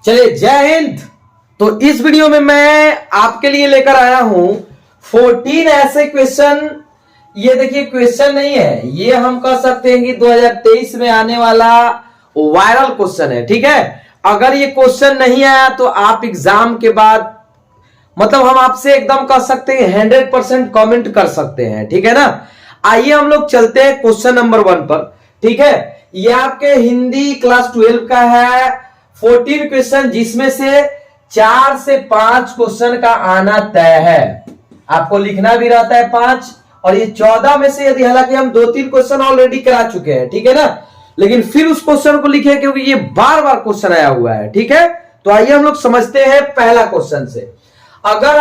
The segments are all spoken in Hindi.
चलिए जय हिंद। तो इस वीडियो में मैं आपके लिए लेकर आया हूं 14 ऐसे क्वेश्चन। ये देखिए क्वेश्चन नहीं है, ये हम कह सकते हैं कि 2023 में आने वाला वायरल क्वेश्चन है। ठीक है, अगर ये क्वेश्चन नहीं आया तो आप एग्जाम के बाद मतलब हम आपसे एकदम कह सकते हैं 100% कमेंट कर सकते हैं। ठीक है ना, आइए हम लोग चलते हैं क्वेश्चन नंबर 1 पर। ठीक है, ये आपके हिंदी क्लास 12 का है 14 क्वेश्चन, जिसमें से 4 से 5 क्वेश्चन का आना तय है। आपको लिखना भी रहता है 5, और ये 14 में से यदि हालांकि हम 2-3 क्वेश्चन ऑलरेडी करा चुके हैं, ठीक है ना, लेकिन फिर उस क्वेश्चन को लिखे क्योंकि ये बार बार क्वेश्चन आया हुआ है। ठीक है, तो आइए हम लोग समझते हैं पहला क्वेश्चन से। अगर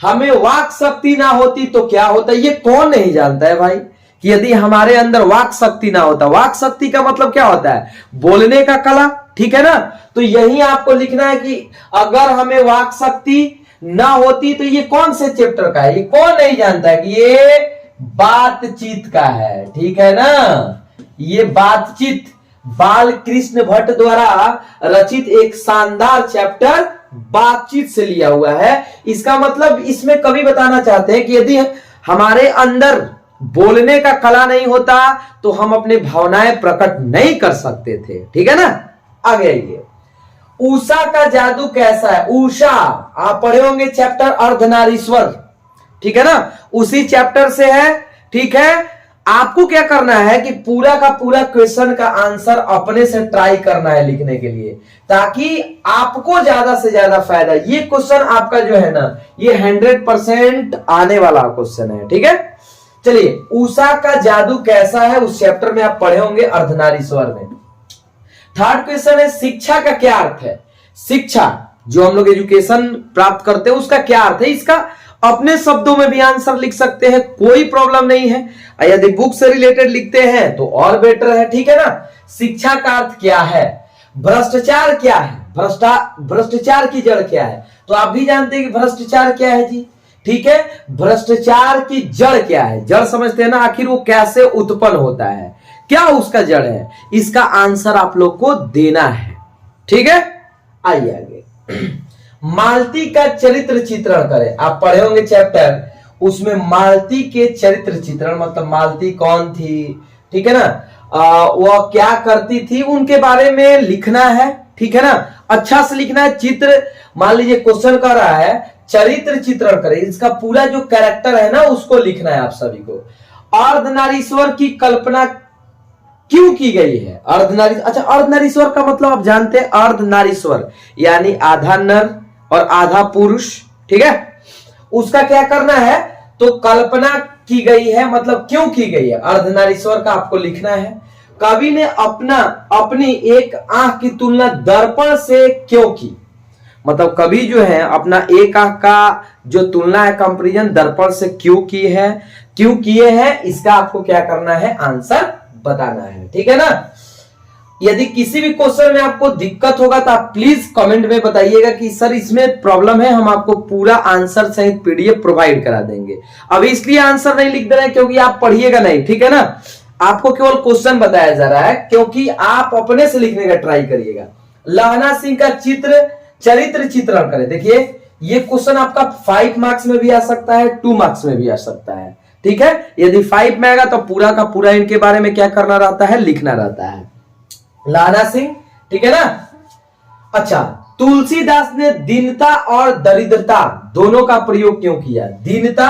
हमें वाक शक्ति ना होती तो क्या होता? ये कौन नहीं जानता है भाई कि यदि हमारे अंदर वाक शक्ति ना होता। वाक शक्ति का मतलब क्या होता है? बोलने का कला। ठीक है ना, तो यही आपको लिखना है कि अगर हमें वाक शक्ति ना होती तो ये कौन से चैप्टर का है? ये कौन नहीं जानता है कि ये बातचीत का है। ठीक है ना, ये बातचीत बाल कृष्ण भट्ट द्वारा रचित एक शानदार चैप्टर बातचीत से लिया हुआ है। इसका मतलब इसमें कवि बताना चाहते हैं कि यदि हमारे अंदर बोलने का कला नहीं होता तो हम अपने भावनाएं प्रकट नहीं कर सकते थे। ठीक है ना, आगे आइए। उषा का जादू कैसा है? उषा आप पढ़े होंगे चैप्टर अर्धनारीश्वर। ठीक है ना, उसी चैप्टर से है। ठीक है, आपको क्या करना है कि पूरा का पूरा क्वेश्चन का आंसर अपने से ट्राई करना है लिखने के लिए, ताकि आपको ज्यादा से ज्यादा फायदा। ये क्वेश्चन आपका जो है ना, ये 100% आने वाला क्वेश्चन है। ठीक है, चलिए उषा का जादू कैसा है उस चैप्टर में आप पढ़े होंगे अर्धनारीश्वर में। थर्ड क्वेश्चन है शिक्षा का क्या अर्थ है? शिक्षा जो हम लोग एजुकेशन प्राप्त करते हैं उसका क्या अर्थ है? इसका अपने शब्दों में भी आंसर लिख सकते हैं, कोई प्रॉब्लम नहीं है। यदि बुक से रिलेटेड लिखते हैं तो और बेटर है। ठीक है ना, शिक्षा का अर्थ क्या है? भ्रष्टाचार क्या है? भ्रष्टाचार की जड़ क्या है? तो आप भी जानते हैं कि भ्रष्टाचार क्या है जी। ठीक है, भ्रष्टाचार की जड़ क्या है? जड़ समझते हैं ना, आखिर वो कैसे उत्पन्न होता है, क्या उसका जड़ है? इसका आंसर आप लोग को देना है। ठीक है, आइए आगे। मालती का चरित्र चित्रण करें। आप पढ़े होंगे चैप्टर, उसमें मालती के चरित्र चित्रण मतलब मालती कौन थी, ठीक है ना, वह क्या करती थी, उनके बारे में लिखना है। ठीक है ना, अच्छा से लिखना है। चित्र मान लीजिए क्वेश्चन कर रहा है चरित्र चित्रण करें, इसका पूरा जो कैरेक्टर है ना उसको लिखना है आप सभी को। अर्धनारीश्वर की कल्पना क्यों की गई है? अच्छा, अर्धनारीश्वर का मतलब आप जानते हैं, अर्धनारीश्वर यानी आधा नर और आधा पुरुष। ठीक है, उसका क्या करना है? तो कल्पना की गई है, मतलब क्यों की गई है अर्धनारीश्वर का आपको लिखना है। कवि ने अपनी एक आंख की तुलना दर्पण से क्यों की? मतलब कवि जो है अपना एक आंख का जो तुलना है कंपैरिजन दर्पण से क्यों की है, क्यों किए हैं, इसका आपको क्या करना है? आंसर बताना है। ठीक है ना, यदि किसी भी क्वेश्चन में आपको दिक्कत होगा तो आप प्लीज कमेंट में बताइएगा कि सर इसमें प्रॉब्लम है, हम आपको पूरा आंसर सहित पीडीएफ प्रोवाइड करा देंगे। अभी इसलिए आंसर नहीं लिख दे रहे हैं क्योंकि आप पढ़िएगा नहीं। ठीक है ना, आपको केवल क्वेश्चन बताया जा रहा है क्योंकि आप अपने से लिखने का ट्राई करिएगा। लहना सिंह का चरित्र चित्रण करें। देखिए ये क्वेश्चन आपका 5 मार्क्स में भी आ सकता है, 2 मार्क्स में भी आ सकता है। ठीक है, यदि 5 में आएगा तो पूरा का पूरा इनके बारे में क्या करना रहता है? लिखना रहता है। लहना सिंह, ठीक है ना। अच्छा, तुलसीदास ने दीनता और दरिद्रता दोनों का प्रयोग क्यों किया? दीनता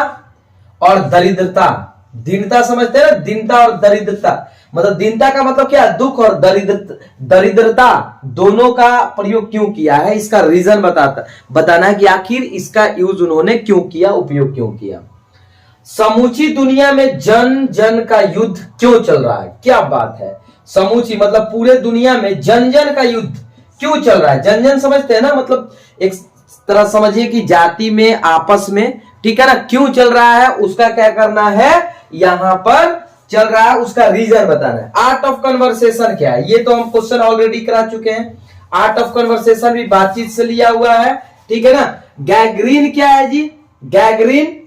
और दरिद्रता, दीनता समझते हैं ना, दीनता और दरिद्रता मतलब दीनता का मतलब क्या? दुख, और दरिद्रता दोनों का प्रयोग क्यों किया है? इसका रीजन बताना है कि आखिर इसका यूज उन्होंने क्यों किया, उपयोग क्यों किया। समूची दुनिया में जन जन का युद्ध क्यों चल रहा है? क्या बात है, समूची मतलब पूरे दुनिया में जन जन का युद्ध क्यों चल रहा है? जन जन समझते हैं ना, मतलब एक तरह समझिए कि जाति में, आपस में। ठीक है ना, क्यों चल रहा है उसका क्या करना है? यहां पर चल रहा है उसका रीजन बताना है। आर्ट ऑफ कन्वर्सेशन क्या है? ये तो हम क्वेश्चन ऑलरेडी करा चुके हैं। आर्ट ऑफ कन्वर्सेशन भी बातचीत से लिया हुआ है। ठीक है ना, गैंग्रीन क्या है जी? गैंग्रीन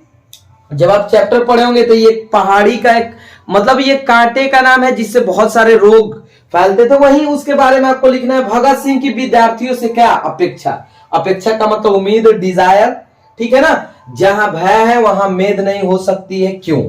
जब आप चैप्टर पढ़े होंगे तो ये पहाड़ी का एक मतलब ये कांटे का नाम है जिससे बहुत सारे रोग फैलते थे, वही उसके बारे में आपको लिखना है। भगत सिंह की विद्यार्थियों से क्या अपेक्षा? अपेक्षा का मतलब उम्मीद, डिजायर, ठीक है ना। जहां भय है वहां मेद नहीं हो सकती है, क्यों?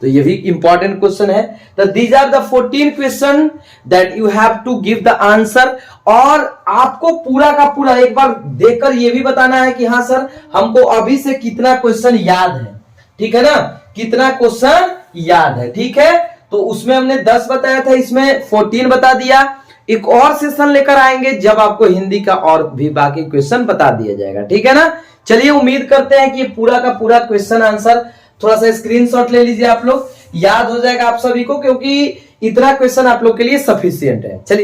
तो ये भी इंपॉर्टेंट क्वेश्चन है। तो these are the 14 question that you have to give the answer. और आपको पूरा का पूरा एक बार देखकर ये भी बताना है कि हाँ सर हमको अभी से कितना क्वेश्चन याद है, ठीक है ना, कितना क्वेश्चन याद है, ठीक है। तो उसमें हमने 10 बताया था, इसमें 14 बता दिया। एक और सेशन लेकर आएंगे जब आपको हिंदी का और भी बाकी क्वेश्चन बता दिया जाएगा, ठीक है ना। चलिए उम्मीद करते हैं कि पूरा का पूरा क्वेश्चन आंसर थोड़ा सा स्क्रीनशॉट ले लीजिए, आप लोग याद हो जाएगा आप सभी को, क्योंकि इतना क्वेश्चन आप लोग के लिए सफिशिएंट है। चलिए।